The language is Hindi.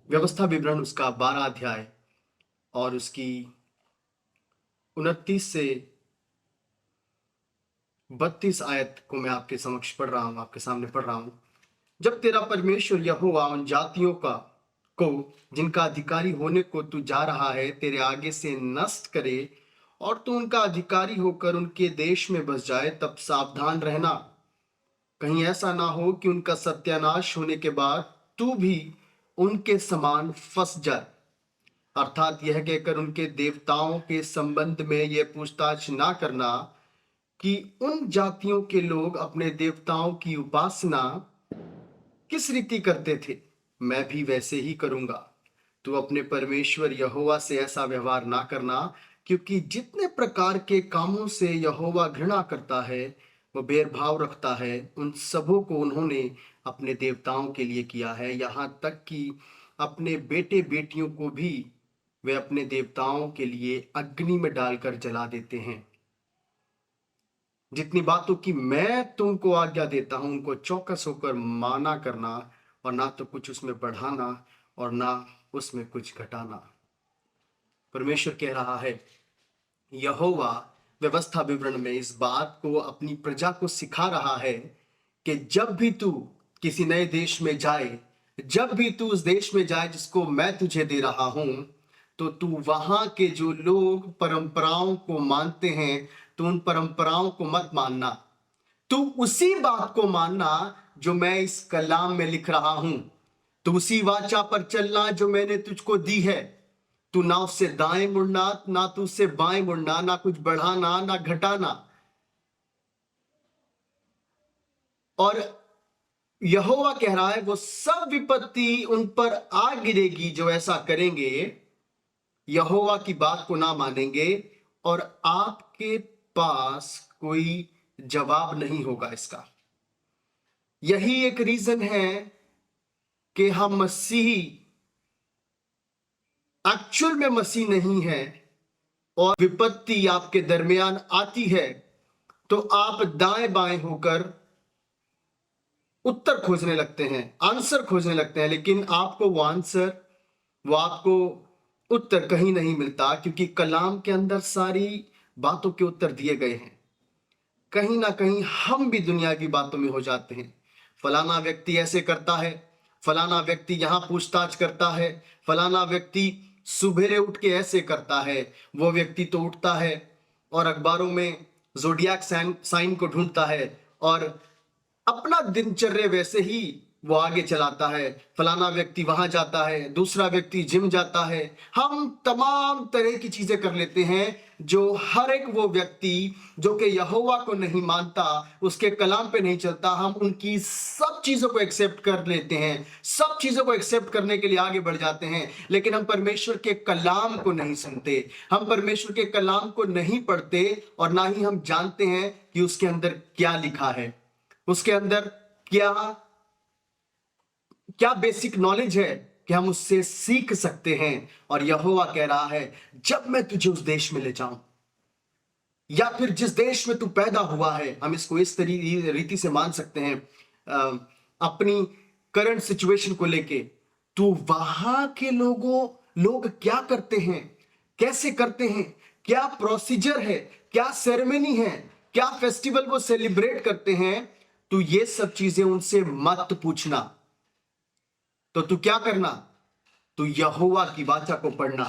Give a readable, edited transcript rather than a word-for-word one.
व्यवस्था विवरण उसका 12 अध्याय और उसकी 29 से 32 आयत को मैं आपके समक्ष पढ़ रहा हूं, आपके सामने पढ़ रहा हूं। जब तेरा परमेश्वर यहोवा उन जातियों को जिनका अधिकारी होने को तू जा रहा है तेरे आगे से नष्ट करे और तू उनका अधिकारी होकर उनके देश में बस जाए, तब सावधान रहना, कहीं ऐसा ना हो कि उनका सत्यानाश होने के बाद तू भी उनके समान फंस जाए। अर्थात यह कहकर उनके देवताओं के संबंध में यह पूछताछ ना करना कि उन जातियों के लोग अपने देवताओं की उपासना किस रीति करते थे, मैं भी वैसे ही करूंगा। तू अपने परमेश्वर यहोवा से ऐसा व्यवहार ना करना, क्योंकि जितने प्रकार के कामों से यहोवा घृणा करता है, वो भेदभाव रखता है, उन सबों को उन्होंने अपने देवताओं के लिए किया है। यहाँ तक कि अपने बेटे बेटियों को भी वे अपने देवताओं के लिए अग्नि में डालकर जला देते हैं। जितनी बातों की मैं तुमको आज्ञा देता हूं उनको चौकस होकर माना करना, और ना तो कुछ उसमें बढ़ाना और ना उसमें कुछ घटाना। परमेश्वर कह रहा है, यहोवा व्यवस्था विवरण में इस बात को अपनी प्रजा को सिखा रहा है कि जब भी तू किसी नए देश में जाए, जब भी तू उस देश में जाए जिसको मैं तुझे दे रहा हूं, तो तू वहां के जो लोग परंपराओं को मानते हैं, तो उन परंपराओं को मत मानना। तू उसी बात को मानना जो मैं इस कलाम में लिख रहा हूं। तू उसी वाचा पर चलना जो मैंने तुझको दी है। तू ना उससे दाएं मुड़ना, ना तू उससे बाएं मुड़ना, ना कुछ बढ़ाना ना घटाना। और यहोवा कह रहा है वो सब विपत्ति उन पर आ गिरेगी जो ऐसा करेंगे, यहोवा की बात को ना मानेंगे, और आपके पास कोई जवाब नहीं होगा इसका। यही एक रीजन है कि हम मसीही एक्चुअल में मसीह नहीं है, और विपत्ति आपके दरमियान आती है तो आप दाएं बाएं होकर उत्तर खोजने लगते हैं, आंसर खोजने लगते हैं, लेकिन आपको वो आंसर, वो आपको उत्तर कहीं नहीं मिलता, क्योंकि कलाम के अंदर सारी बातों के उत्तर दिए गए हैं। कहीं ना कहीं हम भी दुनिया की बातों में हो जाते हैं। फलाना व्यक्ति ऐसे करता है, फलाना व्यक्ति यहां पूछताछ करता है, फलाना व्यक्ति सुबेरे उठ के ऐसे करता है। वो व्यक्ति तो उठता है और अखबारों में जोडियाक साइन को ढूंढता है और अपना दिनचर्या वैसे ही वो आगे चलाता है। फलाना व्यक्ति वहां जाता है, दूसरा व्यक्ति जिम जाता है। हम तमाम तरह की चीजें कर लेते हैं जो हर एक वो व्यक्ति जो कि यहोवा को नहीं मानता, उसके कलाम पे नहीं चलता, हम उनकी सब चीजों को एक्सेप्ट कर लेते हैं, सब चीजों को एक्सेप्ट करने के लिए आगे बढ़ जाते हैं। लेकिन हम परमेश्वर के कलाम को नहीं सुनते, हम परमेश्वर के कलाम को नहीं पढ़ते, और ना ही हम जानते हैं कि उसके अंदर क्या लिखा है, उसके अंदर क्या क्या बेसिक नॉलेज है कि हम उससे सीख सकते हैं। और यहोवा कह रहा है, जब मैं तुझे उस देश में ले जाऊं, या फिर जिस देश में तू पैदा हुआ है, हम इसको इस रीति से मान सकते हैं, अपनी करंट सिचुएशन को लेके, तू वहां के लोग क्या करते हैं, कैसे करते हैं, क्या प्रोसीजर है, क्या सेरेमनी है, क्या फेस्टिवल वो सेलिब्रेट करते हैं, तू ये सब चीजें उनसे मत पूछना। तो तू क्या करना, तू यहोवा की वाचा को पढ़ना,